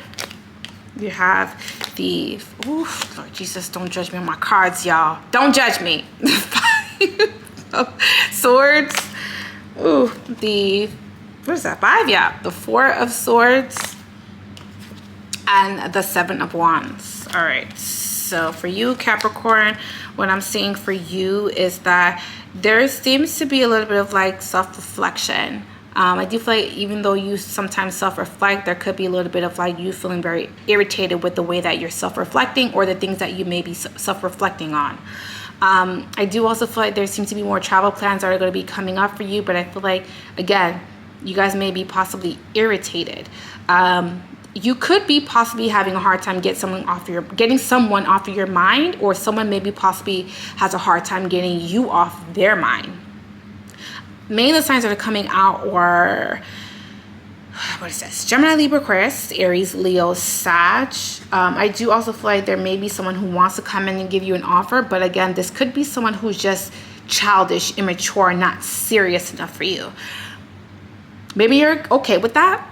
You have the, oof, Lord Jesus, don't judge me on my cards, y'all. Don't judge me. Swords. Ooh, what is that? 5, yeah. The 4 of Swords and the 7 of Wands. All right, so for you, Capricorn, what I'm seeing for you is that there seems to be a little bit of like self-reflection. I do feel like even though you sometimes self-reflect, there could be a little bit of like you feeling very irritated with the way that you're self-reflecting, or the things that you may be self-reflecting on. I do also feel like there seems to be more travel plans that are going to be coming up for you, but I feel like, again, you guys may be possibly irritated. You could be possibly having a hard time getting someone off of your mind, or someone maybe possibly has a hard time getting you off their mind. Main signs that are coming out are, what is this? Gemini, Libra, Aquarius, Aries, Leo, Sag. I do also feel like there may be someone who wants to come in and give you an offer, but again, this could be someone who's just childish, immature, not serious enough for you. Maybe you're okay with that.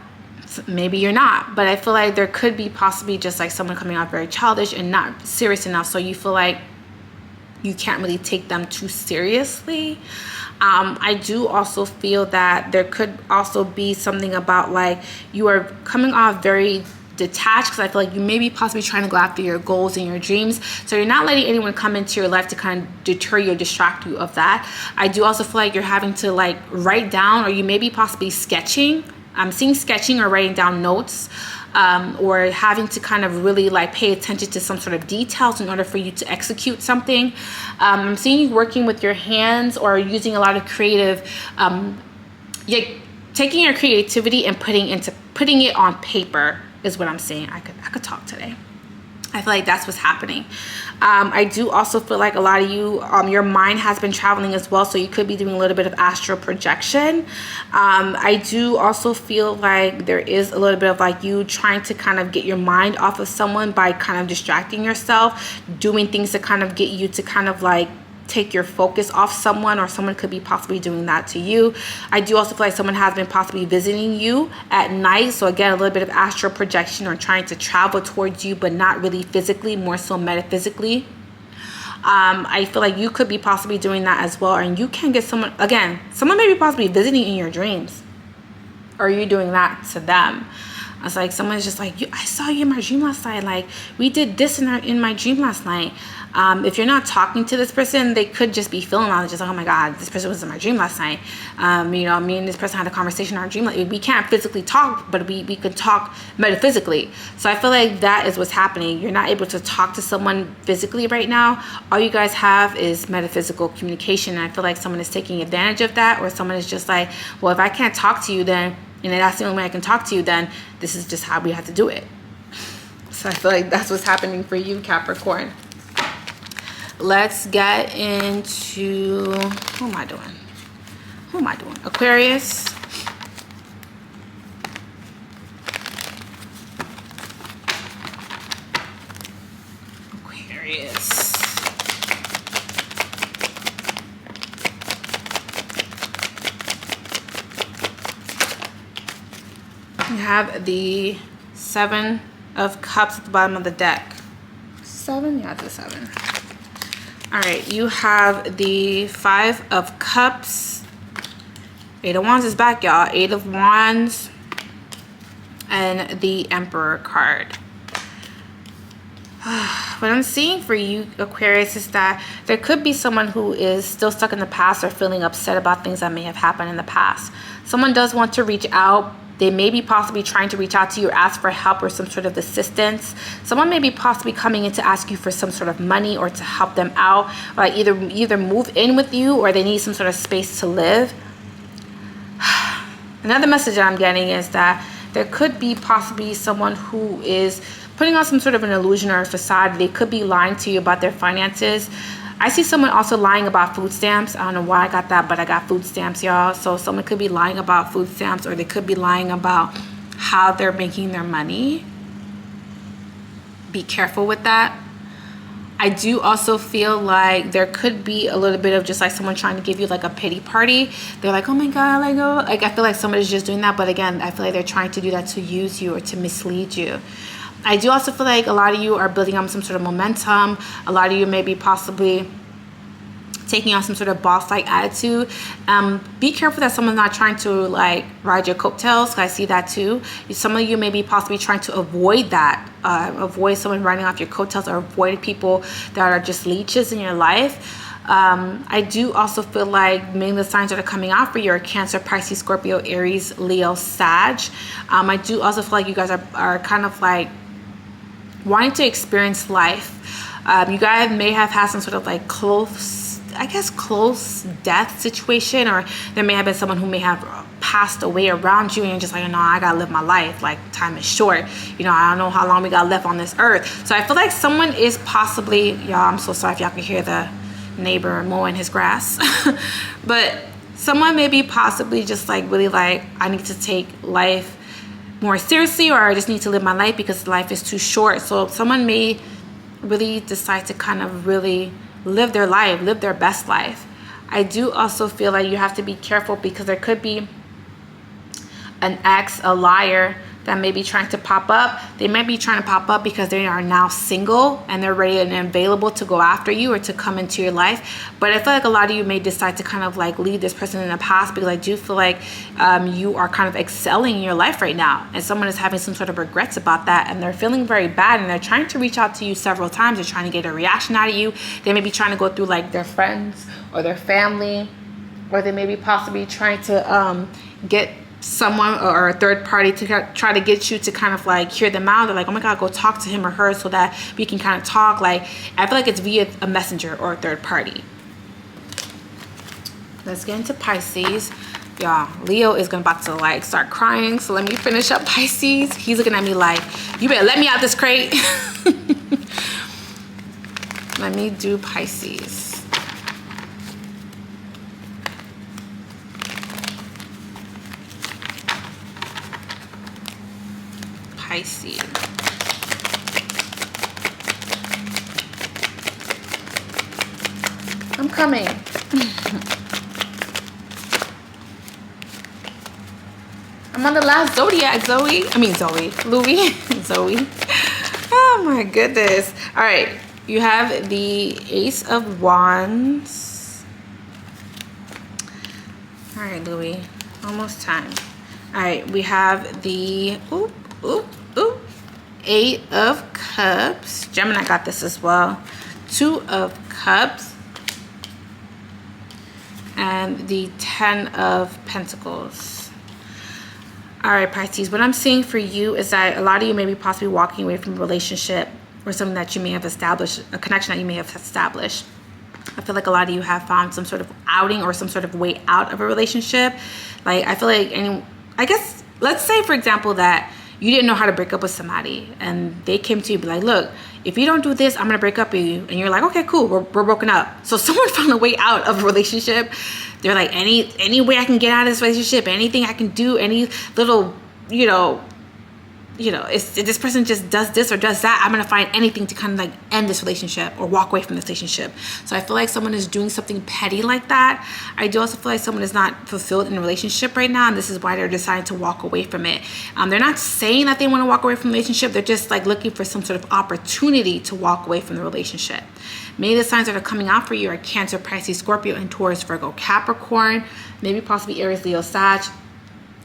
Maybe you're not, but I feel like there could be possibly just like someone coming out very childish and not serious enough, so you feel like you can't really take them too seriously. I do also feel that there could also be something about like you are coming off very detached, because I feel like you may be possibly trying to go after your goals and your dreams, so you're not letting anyone come into your life to kind of deter you or distract you of that. I do also feel like you're having to like write down, or you may be possibly sketching. I'm seeing sketching or writing down notes, or having to kind of really like pay attention to some sort of details in order for you to execute something. I'm seeing you working with your hands, or using a lot of creative, taking your creativity and putting it on paper is what I'm saying. I could talk today. I feel like that's what's happening. I do also feel like a lot of you, your mind has been traveling as well, so you could be doing a little bit of astral projection. I do also feel like there is a little bit of like you trying to kind of get your mind off of someone by kind of distracting yourself, doing things to kind of get you to kind of like take your focus off someone, or someone could be possibly doing that to you. I do also feel like someone has been possibly visiting you at night, so again, a little bit of astral projection or trying to travel towards you, but not really physically, more so metaphysically. I feel like you could be possibly doing that as well, and you can get someone, again, someone may be possibly visiting in your dreams, or you doing that to them. It's like someone's just like, I saw you in my dream last night, like we did this in my dream last night. If you're not talking to this person, they could just be feeling out, just like, oh my God, this person was in my dream last night. You know, me and this person had a conversation in our dream. Like, we can't physically talk, but we could talk metaphysically. So I feel like that is what's happening. You're not able to talk to someone physically right now. All you guys have is metaphysical communication. And I feel like someone is taking advantage of that, or someone is just like, well, if I can't talk to you, then, and that's the only way I can talk to you, then this is just how we have to do it. So I feel like that's what's happening for you, Capricorn. Let's get into, who am I doing? Aquarius. We have the 7 of Cups at the bottom of the deck. 7? Yeah, it's a 7. All right, you have the 5 of Cups. 8 of Wands is back, y'all. 8 of Wands. And the Emperor card. What I'm seeing for you, Aquarius, is that there could be someone who is still stuck in the past or feeling upset about things that may have happened in the past. Someone does want to reach out. They may be possibly trying to reach out to you or ask for help or some sort of assistance. Someone may be possibly coming in to ask you for some sort of money or to help them out, or like either move in with you, or they need some sort of space to live. Another message that I'm getting is that there could be possibly someone who is putting on some sort of an illusion or a facade. They could be lying to you about their finances. I see someone also lying about food stamps. I don't know why I got that, but I got food stamps, y'all. So someone could be lying about food stamps, or they could be lying about how they're making their money. Be careful with that. I do also feel like there could be a little bit of just like someone trying to give you like a pity party. They're like, oh my God, like, oh, like I feel like somebody's just doing that. But again, I feel like they're trying to do that to use you or to mislead you. I do also feel like a lot of you are building on some sort of momentum. A lot of you may be possibly taking on some sort of boss-like attitude. Be careful that someone's not trying to like ride your coattails, because I see that too. Some of you may be possibly trying to avoid that, avoid someone riding off your coattails, or avoid people that are just leeches in your life. I do also feel like many of the signs that are coming out for you are Cancer, Pisces, Scorpio, Aries, Leo, Sag. I do also feel like you guys are kind of like wanting to experience life. You guys may have had some sort of like close death situation, or there may have been someone who may have passed away around you, and you're just like, no, I gotta live my life, like time is short, you know, I don't know how long we got left on this earth. So I feel like someone is possibly, y'all, I'm so sorry if y'all can hear the neighbor mowing his grass but someone may be possibly just like really like, I need to take life more seriously, or I just need to live my life because life is too short. So someone may really decide to kind of really live their life, live their best life. I do also feel like you have to be careful, because there could be an ex, a liar, that may be trying to pop up. They may be trying to pop up because they are now single and they're ready and available to go after you or to come into your life. But I feel like a lot of you may decide to kind of like leave this person in the past, because I do feel like you are kind of excelling in your life right now, and someone is having some sort of regrets about that, and they're feeling very bad, and they're trying to reach out to you several times. They're trying to get a reaction out of you. They may be trying to go through like their friends or their family, or they may be possibly trying to get someone or a third party to try to get you to kind of like hear them out. They're like, oh my God, go talk to him or her so that we can kind of talk. Like, I feel like it's via a messenger or a third party. Let's get into Pisces. Y'all, Leo is about to like start crying, so let me finish up Pisces. He's looking at me like, you better let me out this crate. Let me do Pisces. Pisces. I'm coming. I'm on the last Zodiac, Louis. Zoe. Oh my goodness. All right, you have the Ace of Wands. All right, Louis, almost time. All right, we have the Eight of Cups. Gemini got this as well. Two of Cups. And the 10 of Pentacles. All right, Pisces, what I'm seeing for you is that a lot of you may be possibly walking away from a relationship or something that you may have established, a connection that you may have established. I feel like a lot of you have found some sort of outing or some sort of way out of a relationship. Like, I feel like, I guess, let's say, for example, that you didn't know how to break up with somebody and they came to you and be like, look, if you don't do this, I'm gonna break up with you. And you're like, okay, cool, we're broken up. So someone found a way out of a relationship. They're like, any way I can get out of this relationship, anything I can do, any little, if this person just does this or does that, I'm gonna find anything to kind of like end this relationship or walk away from this relationship. So I feel like someone is doing something petty like that. I do also feel like someone is not fulfilled in a relationship right now, and this is why they're deciding to walk away from it. They're not saying that they want to walk away from the relationship. They're just like looking for some sort of opportunity to walk away from the relationship. Maybe the signs that are coming out for you are Cancer, Pisces, Scorpio, and Taurus, Virgo, Capricorn, maybe possibly Aries, Leo, Sag.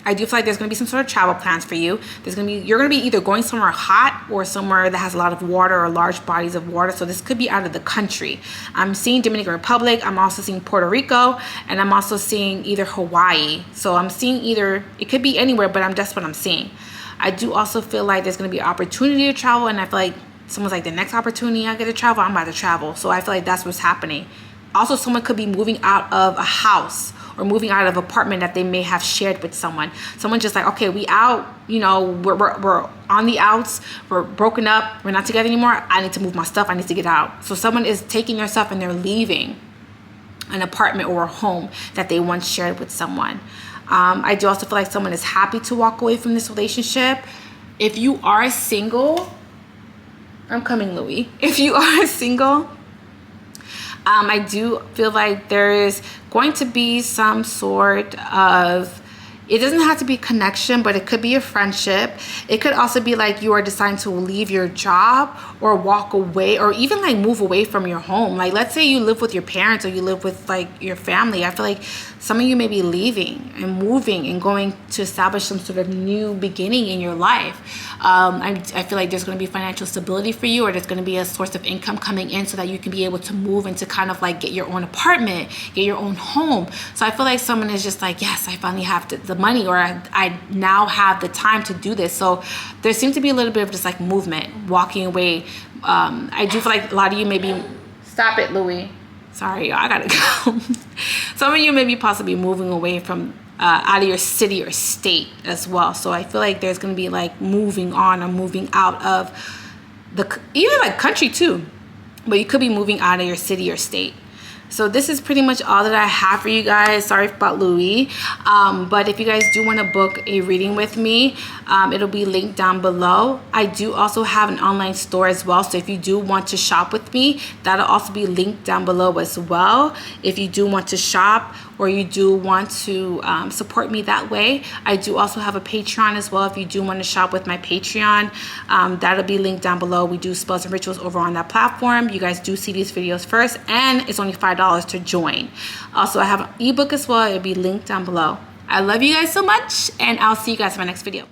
I do feel like there's going to be some sort of travel plans for you. You're going to be either going somewhere hot or somewhere that has a lot of water or large bodies of water. So this could be out of the country. I'm seeing Dominican Republic. I'm also seeing Puerto Rico, and I'm also seeing either Hawaii. So I'm seeing it could be anywhere, but that's what I'm seeing. I do also feel like there's going to be an opportunity to travel, and I feel like someone's like, the next opportunity I get to travel, I'm about to travel. So I feel like that's what's happening. Also, someone could be moving out of a house or moving out of an apartment that they may have shared with someone. Someone just like, okay, we out, we're on the outs, we're broken up, we're not together anymore, I need to move my stuff, I need to get out. So someone is taking their stuff and they're leaving an apartment or a home that they once shared with someone. I do also feel like someone is happy to walk away from this relationship. If you are single, I'm coming, Louis. If you are single, I do feel like there is going to be some sort of, it doesn't have to be a connection, but it could be a friendship. It could also be like you are deciding to leave your job or walk away or even like move away from your home. Like, let's say you live with your parents or you live with like your family. I feel like some of you may be leaving and moving and going to establish some sort of new beginning in your life. I feel like there's going to be financial stability for you, or there's going to be a source of income coming in so that you can be able to move and to kind of like get your own apartment, get your own home. So I feel like someone is just like, yes, I finally have the money, or I now have the time to do this. So there seems to be a little bit of just like movement, walking away. I do feel like a lot of you may be, stop it, Louis. Sorry, I gotta go. Some of you may be possibly moving away from out of your city or state as well. So I feel like there's gonna be like moving on or moving out of even like country too, but you could be moving out of your city or state. So this is pretty much all that I have for you guys. Sorry about Louis. But if you guys do want to book a reading with me, it'll be linked down below. I do also have an online store as well. So if you do want to shop with me, that'll also be linked down below as well. If you do want to shop or you do want to support me that way, I do also have a Patreon as well. If you do want to shop with my Patreon, that'll be linked down below. We do spells and rituals over on that platform. You guys do see these videos first, and it's only $5 to join. Also, I have an ebook as well. It'll be linked down below. I love you guys so much, and I'll see you guys in my next video.